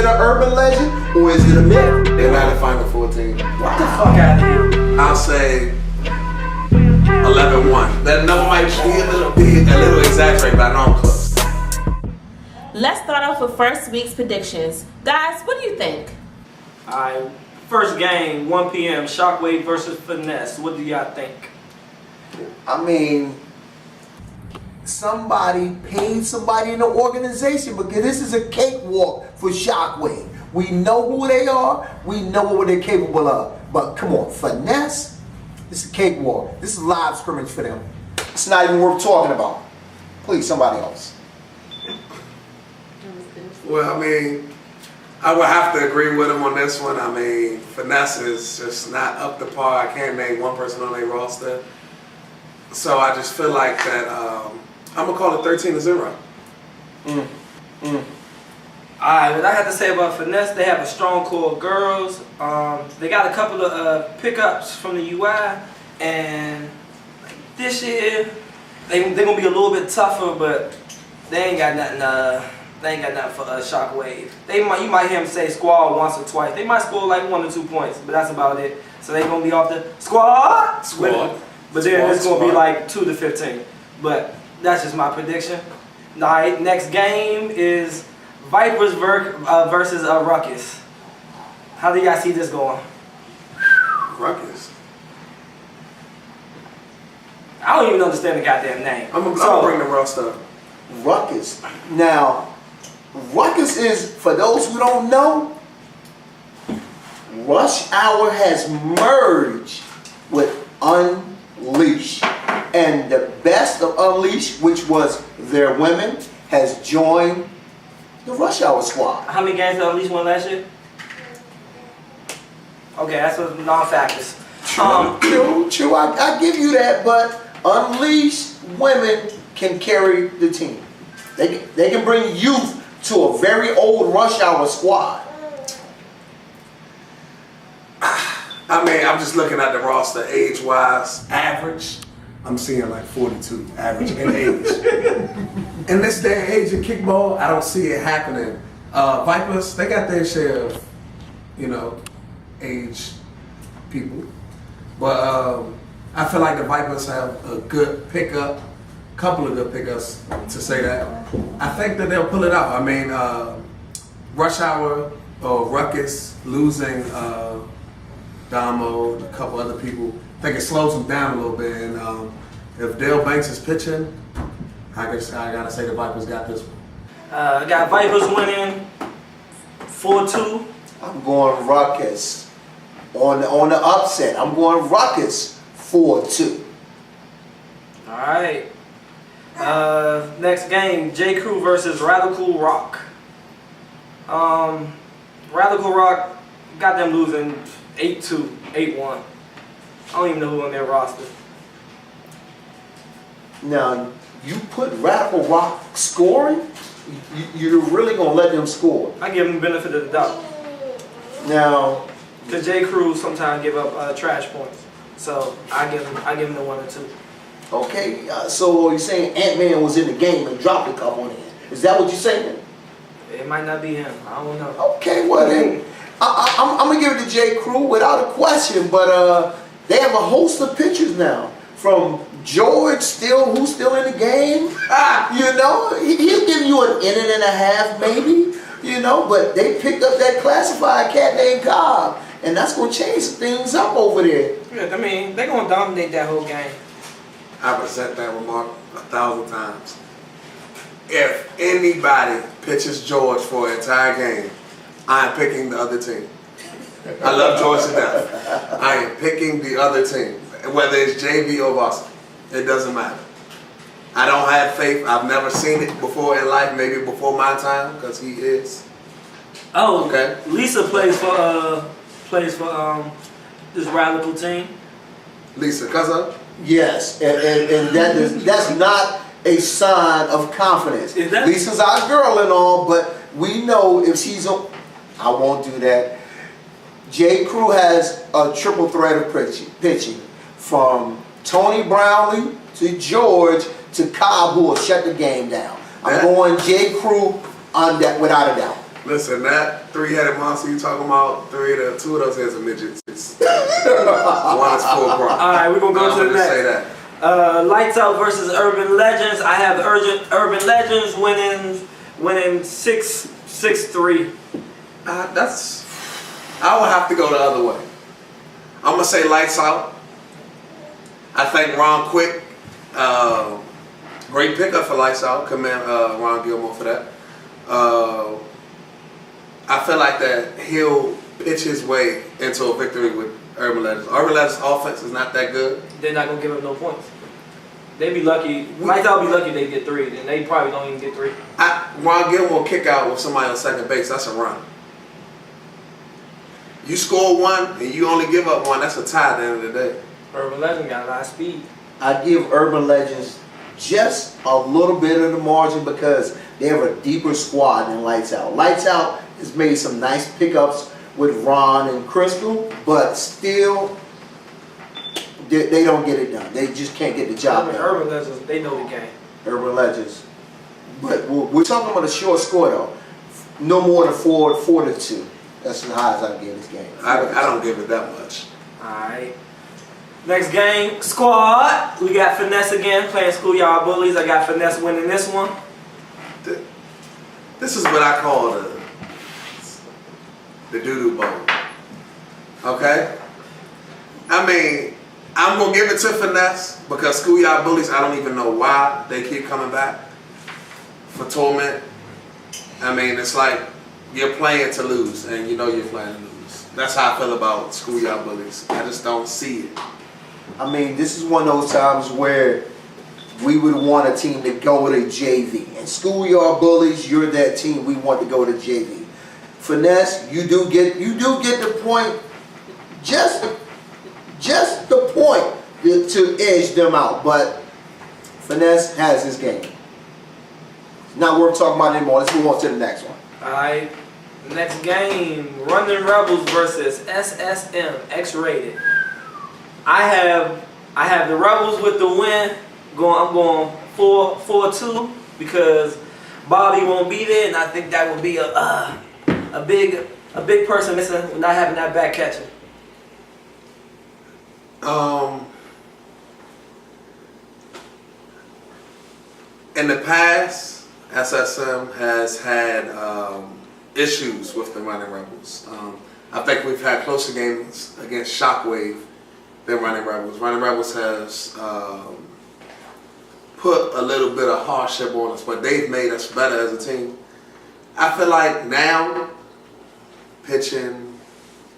it an urban legend or is it a myth? They're not a Final Four team. Get the fuck out of here. I'll say 11-1. That number might be a little exaggerated, but I know I'm close. Let's start off with first week's predictions. Guys, what do you think? Alright, first game, 1 p.m. Shockwave versus Finesse. What do y'all think? I mean, somebody paid somebody in the organization because this is a cakewalk for Shockwave. We know who they are. We know what they're capable of. But come on, Finesse, this is a cakewalk. This is a live scrimmage for them. It's not even worth talking about. Please, somebody else. Well, I mean, I would have to agree with him on this one. I mean, Finesse is just not up to par. I can't name one person on their roster. So I just feel like that I'm going to call it 13-0. Alright, what I have to say about Finesse, they have a strong core of girls. They got a couple of pickups from the UI, and this year they're gonna be a little bit tougher, but they ain't got nothing. They ain't got nothing for Shockwave. You might hear them say squad once or twice. They might score like 1 or 2 points, but that's about it. So they gonna be off the squad. But then it's gonna be like 2 to 15. But that's just my prediction. Alright, next game is Vipers versus Ruckus. How do you guys see this going? Ruckus. I don't even understand the goddamn name. I'm gonna bring the roster up. Ruckus. Now, Ruckus is, for those who don't know, Rush Hour has merged with Unleash. And the best of Unleash, which was their women, has joined the Rush Hour squad. How many games did Unleash won last year? Okay, that's what non-factors. True. I give you that, but Unleash women can carry the team. They can bring youth to a very old Rush Hour squad. I mean, I'm just looking at the roster age-wise. Average, I'm seeing like 42 average in age. In this day and age of kickball, I don't see it happening. Vipers, they got their share of, age people. But I feel like the Vipers have a good pickup, couple of good pickups to say that. I think that they'll pull it out. I mean, Rush Hour or Ruckus losing Damo and a couple other people, I think it slows them down a little bit. And if Dale Banks is pitching, I gotta say the Vipers got this one. I got Vipers winning 4-2. I'm going Ruckus on the upset. I'm going Ruckus 4-2. All right. Next game, J. Crew versus Radical Rock. Radical Rock got them losing 8-2, 8-1. I don't even know who on their roster. Now, you put Radical Rock scoring, you're really going to let them score. I give them the benefit of the doubt. Now, because J. Crew sometimes give up trash points. So I give them the 1 or 2. Okay, so you're saying Ant-Man was in the game and dropped a couple in. Is that what you're saying? It might not be him. I don't know. Okay, well then, I'm going to give it to J. Crew without a question, but they have a host of pitchers now. From George, who's still in the game. He'll give you an inning and a half maybe, but they picked up that classified cat named Cobb, and that's going to change things up over there. Yeah, I mean, they're going to dominate that whole game. I resent that remark 1,000 times. If anybody pitches George for an entire game, I'm picking the other team. I love George to death. I am picking the other team. Whether it's JV or varsity, it doesn't matter. I don't have faith. I've never seen it before in life, maybe before my time, because he is. Oh, okay. Lisa plays for this Radical team. Lisa, cousin? Yes, and that's not a sign of confidence. Lisa's our girl and all, but we know if she's on, I won't do that. J. Crew has a triple threat of pitching, from Tony Brownlee to George to Cobb, who will shut the game down. I'm going J. Crew on that without a doubt. Listen, that three-headed monster you talking about, two of those heads are midgets. One is full grown. All right, we're gonna go to the next. Say that. Lights Out versus Urban Legends. I have Urban Legends winning 6-3. I would have to go the other way. I'm gonna say Lights Out. I think Ron Quick, great pickup for Lights Out. Commend Ron Gilmore for that. I feel like that he'll pitch his way into a victory with Urban Legends. Urban Legends' offense is not that good. They're not gonna give up no points. They'd be lucky. Lights Out be lucky they get 3, and they probably don't even get 3. Ron Gilmore kick out with somebody on second base. That's a run. You score 1 and you only give up 1. That's a tie at the end of the day. Urban Legend got a lot of speed. I give Urban Legends just a little bit of the margin because they have a deeper squad than Lights Out. Lights Out has made some nice pickups with Ron and Crystal, but still, they don't get it done. They just can't get the job done. Urban Legends, they know the game. Urban Legends. But we're talking about a short score, though. No more than 4-2. That's as high as I give this game. I don't give it that much. Alright. Next game, Squad. We got Finesse again playing Schoolyard Bullies. I got Finesse winning this one. This is what I call the doo-doo bowl. Okay? I mean, I'm going to give it to Finesse because Schoolyard Bullies, I don't even know why they keep coming back for torment. I mean, it's like you're playing to lose and you know you're playing to lose. That's how I feel about Schoolyard Bullies. I just don't see it. I mean, this is one of those times where we would want a team to go to JV. And Schoolyard Bullies, you're that team we want to go to JV. Finesse, you do get the point, just the point to edge them out. But Finesse has his game. It's not worth talking about anymore. Let's move on to the next one. Alright. Next game, Running Rebels versus SSM X-Rated. I have the Rebels with the win. I'm going 4-2 because Bobby won't be there, and I think that would be a big person missing with not having that back catcher. In the past, SSM has had issues with the Running Rebels. I think we've had closer games against Shockwave than Running Rebels. Running Rebels has put a little bit of hardship on us, but they've made us better as a team. I feel like now, pitching,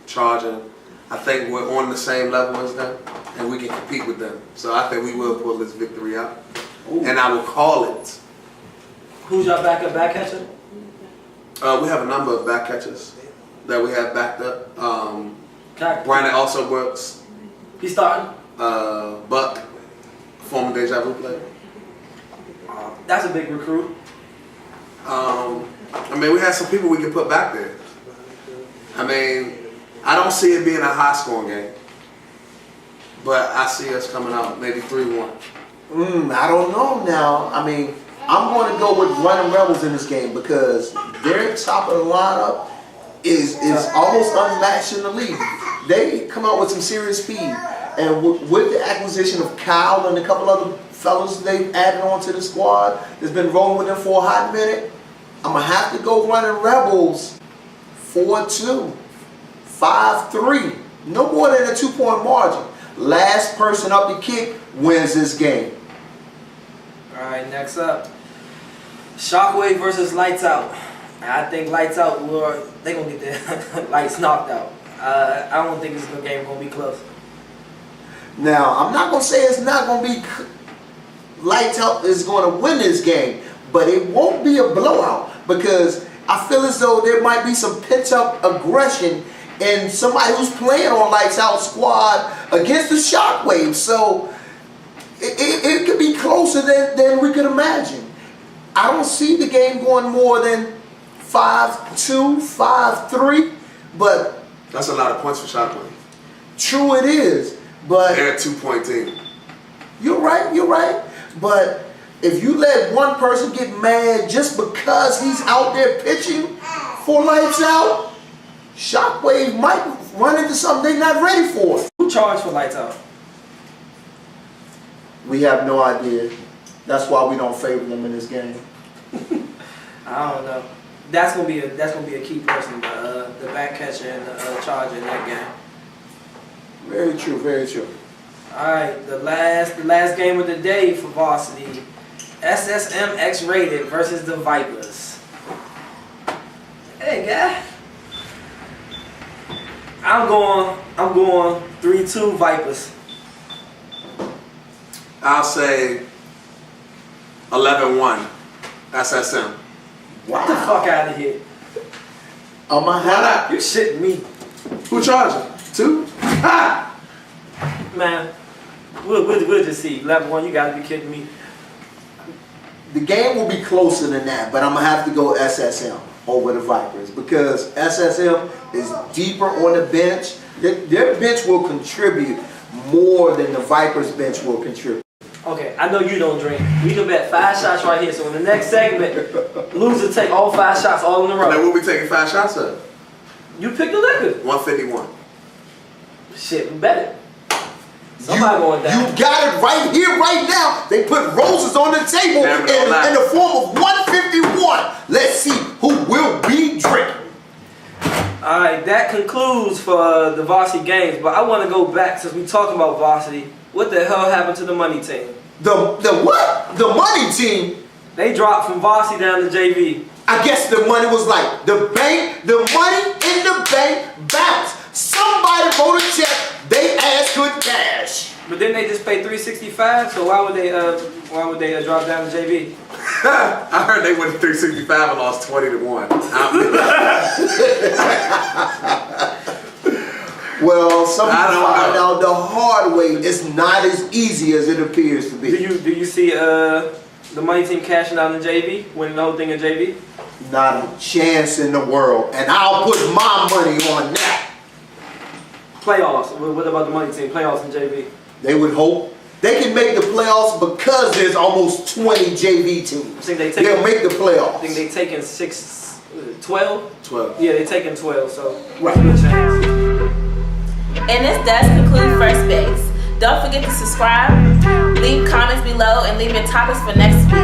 charging, I think we're on the same level as them, and we can compete with them. So I think we will pull this victory out. Ooh. And I will call it. Who's your backup back catcher? We have a number of back catchers that we have backed up. Brandon also works. He's starting? Buck, former Deja Vu player. That's a big recruit. I mean, we have some people we can put back there. I mean, I don't see it being a high-scoring game, but I see us coming out maybe 3-1. I don't know now. I mean, I'm going to go with Running Rebels in this game because their top of the lineup is almost unmatched in the league. They come out with some serious speed, and with the acquisition of Kyle and a couple other fellas they've added onto the squad that's been rolling with them for a hot minute, I'm going to have to go Running Rebels 4-2, 5-3. No more than a 2-point margin. Last person up the kick wins this game. Alright, next up. Shockwave versus Lights Out. I think Lights Out, they're going to get their lights knocked out. I don't think this game is going to be close. Now, I'm not going to say it's not going to be Lights Out is going to win this game, but it won't be a blowout because I feel as though there might be some pent-up aggression in somebody who's playing on Lights Out squad against the Shockwave. So it could be closer than we could imagine. I don't see the game going more than 5-2, 5-3, but that's a lot of points for Shockwave. True it is, but they're a 2-point team. You're right. But if you let one person get mad just because he's out there pitching for lights out, Shockwave might run into something they're not ready for. Who charged for lights out? We have no idea. That's why we don't favor them in this game. I don't know. That's gonna be a key person, the back catcher and the charger in that game. Very true, very true. All right, the last game of the day for varsity, SSM X-rated versus the Vipers. Hey, guy. I'm going 3-2 Vipers. I'll say 11-1 SSM. Get the fuck out of here. I'ma have You shitting me. Who charging? 2? Ha! Man, we'll just see. 11-1, you gotta be kidding me. the game will be closer than that, but I'm gonna have to go SSM over the Vipers because SSM is deeper on the bench. Their bench will contribute more than the Vipers bench will contribute. Okay, I know you don't drink. We can bet 5 shots right here. So in the next segment, loser take all 5 shots all in a row. Then we'll be taking 5 shots of. You pick the liquor. 151. Shit, we bet it. Somebody going down. You got it right here, right now. They put roses on the table in the form of 151. Let's see who will be drinking. All right, that concludes for the varsity games. But I want to go back since we talking about varsity. What the hell happened to the money team? The what? The money team? They dropped from varsity down to JV. I guess the money was like the money in the bank bounced. Somebody wrote a check. They asked good cash. But then they just paid $365. So why would they drop down to JV? I heard they went to 365 and lost 20-1. Well, some people I don't find know. out the hard way. It's not as easy as it appears to be. Do you see the money team cashing out in JV, winning the whole thing in JV? Not a chance in the world. And I'll put my money on that. Playoffs. What about the money team? Playoffs in JV. They would hope. They can make the playoffs because there's almost 20 JV teams. They'll make the playoffs. I think they taking 12? 12. Yeah, they taking 12, so Right. good chance. And this does conclude First Base. Don't forget to subscribe, leave comments below, and leave your topics for next week.